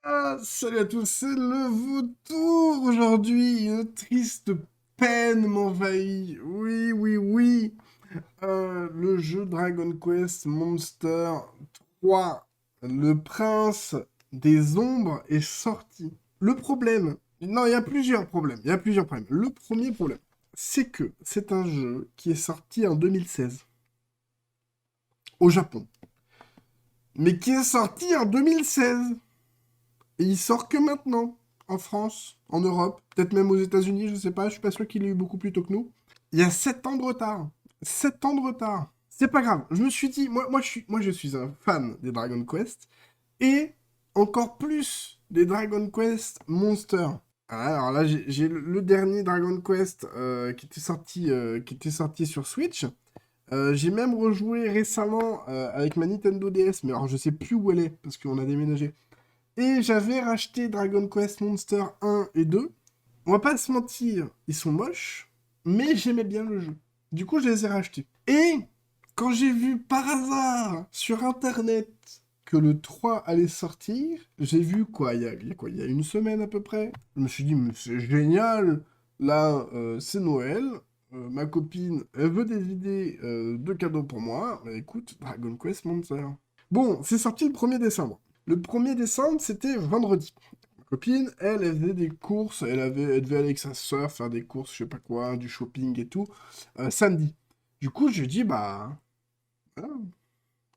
Ah, salut à tous, c'est le vautour aujourd'hui. Une triste peine m'envahit. Oui, oui, oui. Le jeu Dragon Quest Monster 3, le prince des ombres, est sorti. Le problème, non, il y a plusieurs problèmes. Il y a plusieurs problèmes. Le premier problème, c'est que c'est un jeu qui est sorti en 2016 au Japon, mais qui est sorti en 2016. Et il sort que maintenant, en France, en Europe, peut-être même aux États-Unis, je sais pas, je suis pas sûr qu'il ait eu beaucoup plus tôt que nous. Il y a 7 ans de retard. 7 ans de retard. C'est pas grave. Je me suis dit, moi je suis un fan des Dragon Quest et encore plus des Dragon Quest Monster. Alors là, j'ai le dernier Dragon Quest qui était sorti sur Switch. J'ai même rejoué récemment avec ma Nintendo DS, mais alors je sais plus où elle est parce qu'on a déménagé. Et j'avais racheté Dragon Quest Monster 1 et 2. On va pas se mentir, ils sont moches, mais j'aimais bien le jeu. Du coup, je les ai rachetés. Et quand j'ai vu par hasard sur Internet que le 3 allait sortir, j'ai vu quoi, il y a une semaine à peu près. Je me suis dit, mais c'est génial. Là, c'est Noël. Ma copine, elle veut des idées de cadeaux pour moi. Bah, écoute, Dragon Quest Monster. Bon, c'est sorti le 1er décembre. Le 1er décembre, c'était vendredi. Ma copine, elle faisait des courses, elle devait aller avec sa soeur faire des courses, je sais pas quoi, du shopping et tout, samedi. Du coup, je lui dis, bah, voilà,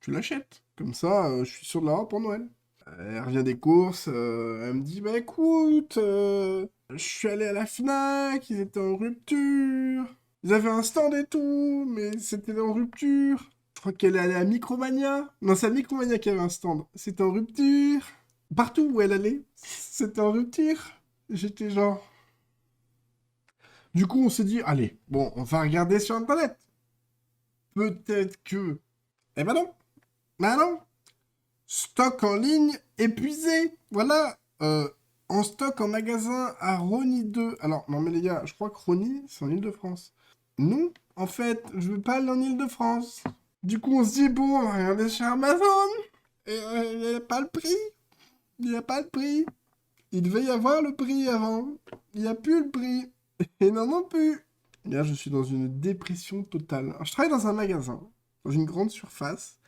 tu l'achètes. Comme ça, je suis sûr de l'avoir pour Noël. Elle revient des courses, elle me dit, bah écoute, je suis allé à la Fnac, ils étaient en rupture. Ils avaient un stand et tout, mais c'était en rupture. Je crois qu'elle est allée à Micromania. Non, c'est à Micromania qui avait un stand. C'était en rupture. Partout où elle allait, c'était en rupture. J'étais genre... Du coup, on s'est dit, allez, bon, on va regarder sur Internet. Peut-être que... Eh ben non. Ben non. Stock en ligne épuisé. Voilà. En stock en magasin à Rony 2. Alors, non mais les gars, je crois que Rony, c'est en Île-de-France. Non, en fait, je veux pas aller en Île-de-France. Du coup, on se dit, bon, on va regarder sur Amazon. Et il n'y a pas le prix. Il n'y a pas le prix. Il devait y avoir le prix avant. Il n'y a plus le prix. Et non plus. Là, je suis dans une dépression totale. Alors, je travaille dans un magasin, dans une grande surface.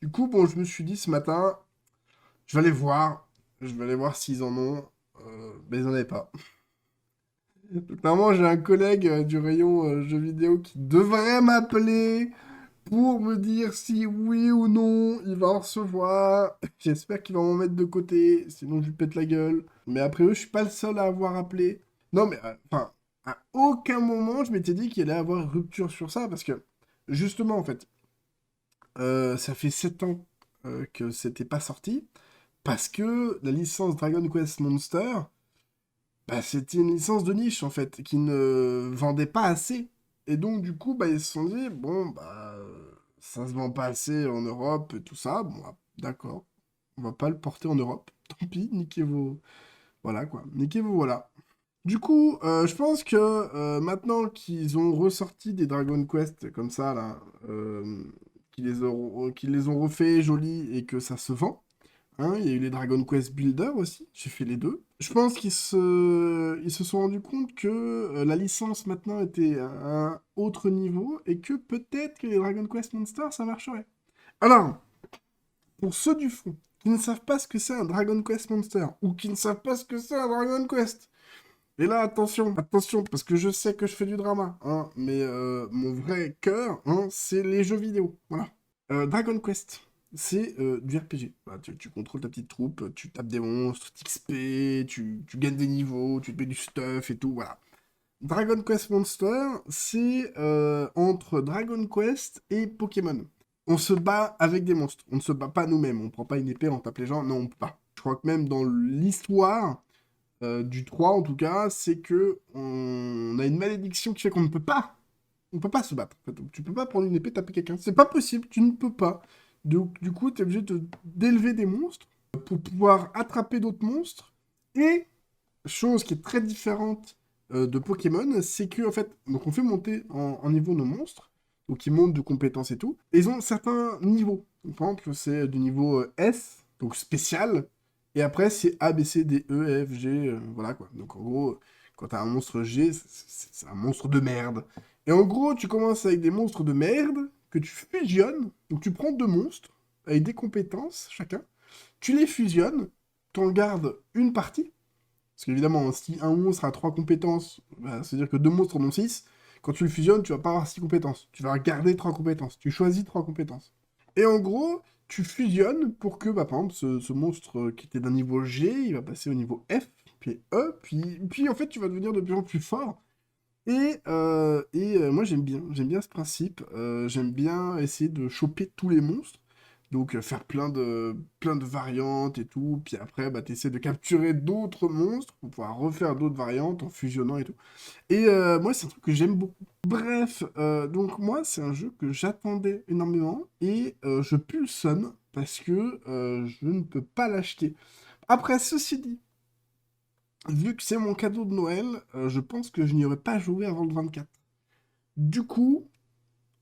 Du coup, bon, je me suis dit ce matin, je vais aller voir. Je vais aller voir s'ils en ont. Mais ils n'en avaient pas. Donc, normalement, j'ai un collègue du rayon jeux vidéo qui devrait m'appeler pour me dire si oui ou non il va en recevoir. J'espère qu'il va m'en mettre de côté, sinon je lui pète la gueule. Mais après eux, je suis pas le seul à avoir appelé. Non, mais enfin, à aucun moment je m'étais dit qu'il allait avoir rupture sur ça parce que justement, en fait, ça fait 7 ans que c'était pas sorti parce que la licence Dragon Quest Monster, bah, c'était une licence de niche en fait qui ne vendait pas assez. Et donc, du coup, bah, ils se sont dit, bon, bah, ça se vend pas assez en Europe et tout ça. Bon, ah, d'accord, on va pas le porter en Europe. Tant pis, niquez vos. Voilà quoi, niquez vos voilà. Du coup, je pense que maintenant qu'ils ont ressorti des Dragon Quest comme ça, là, qu'ils les ont refait jolis et que ça se vend, hein, il y a eu les Dragon Quest Builder aussi, j'ai fait les deux. Je pense qu'ils se sont rendus compte que la licence maintenant était à un autre niveau et que peut-être que les Dragon Quest Monster ça marcherait. Alors, pour ceux du fond qui ne savent pas ce que c'est un Dragon Quest Monster ou qui ne savent pas ce que c'est un Dragon Quest, et là attention, attention, parce que je sais que je fais du drama, hein, mais mon vrai cœur, hein, c'est les jeux vidéo. Voilà. Dragon Quest, c'est du RPG. Voilà, tu contrôles ta petite troupe, tu tapes des monstres, t'XP, tu gagnes des niveaux, tu te mets du stuff et tout, voilà. Dragon Quest Monster, c'est entre Dragon Quest et Pokémon. On se bat avec des monstres. On ne se bat pas nous-mêmes. On prend pas une épée, on tape les gens. Non, on peut pas. Je crois que même dans l'histoire du 3, en tout cas, c'est que on a une malédiction qui fait qu'on ne peut pas. On peut pas se battre. En fait. Donc, tu peux pas prendre une épée taper quelqu'un. C'est pas possible, tu ne peux pas. Donc, du coup, tu es obligé d'élever des monstres pour pouvoir attraper d'autres monstres. Et, chose qui est très différente de Pokémon, c'est que, en fait, donc on fait monter en niveau nos monstres. Donc, ils montent de compétences et tout. Et ils ont certains niveaux. Donc, par exemple, c'est du niveau S, donc spécial. Et après, c'est A, B, C, D, E, F, G, voilà quoi. Donc en gros, quand t'as un monstre G, c'est un monstre de merde. Et en gros, tu commences avec des monstres de merde que tu fusionnes. Donc tu prends deux monstres avec des compétences chacun. Tu les fusionnes, t'en gardes une partie. Parce qu'évidemment, si un monstre a 3 compétences, bah, c'est-à-dire que deux monstres en ont 6. Quand tu le fusionnes, tu vas pas avoir 6 compétences. Tu vas garder 3 compétences. Tu choisis 3 compétences. Et en gros, tu fusionnes pour que, bah, par exemple, ce monstre qui était d'un niveau G, il va passer au niveau F, puis E, puis en fait, tu vas devenir de plus en plus fort. Moi, j'aime bien ce principe. J'aime bien essayer de choper tous les monstres. Donc, faire plein de variantes et tout. Puis après, bah, tu essaies de capturer d'autres monstres pour pouvoir refaire d'autres variantes en fusionnant et tout. Et moi, c'est un truc que j'aime beaucoup. Bref, donc moi, c'est un jeu que j'attendais énormément et je pue le seum parce que je ne peux pas l'acheter. Après, ceci dit, vu que c'est mon cadeau de Noël, je pense que je n'y aurais pas joué avant le 24. Du coup,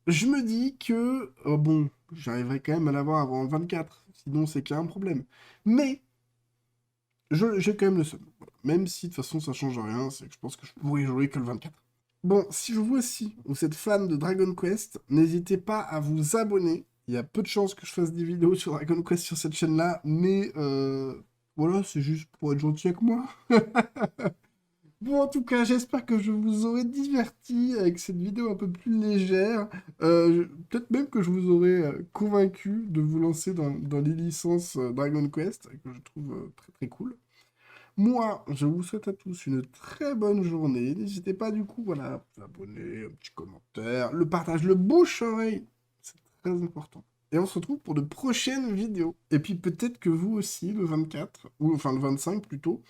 je me dis que, bon, j'arriverai quand même à l'avoir avant le 24, sinon c'est qu'il y a un problème. Mais, j'ai quand même le seum. Voilà. Même si de toute façon ça change rien, c'est que je pense que je pourrais y jouer que le 24. Bon, si vous aussi, vous êtes fan de Dragon Quest, n'hésitez pas à vous abonner. Il y a peu de chances que je fasse des vidéos sur Dragon Quest sur cette chaîne-là, mais voilà, c'est juste pour être gentil avec moi. Bon, en tout cas, j'espère que je vous aurai diverti avec cette vidéo un peu plus légère. Peut-être même que je vous aurai convaincu de vous lancer dans les licences Dragon Quest, que je trouve très très cool. Moi, je vous souhaite à tous une très bonne journée. N'hésitez pas du coup, voilà, à vous abonner, un petit commentaire, le partage, le bouche-oreille. C'est très important. Et on se retrouve pour de prochaines vidéos. Et puis peut-être que vous aussi, le 24, ou enfin le 25 plutôt,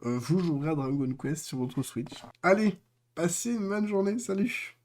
vous jouerez à Dragon Quest sur votre Switch. Allez, passez une bonne journée, salut!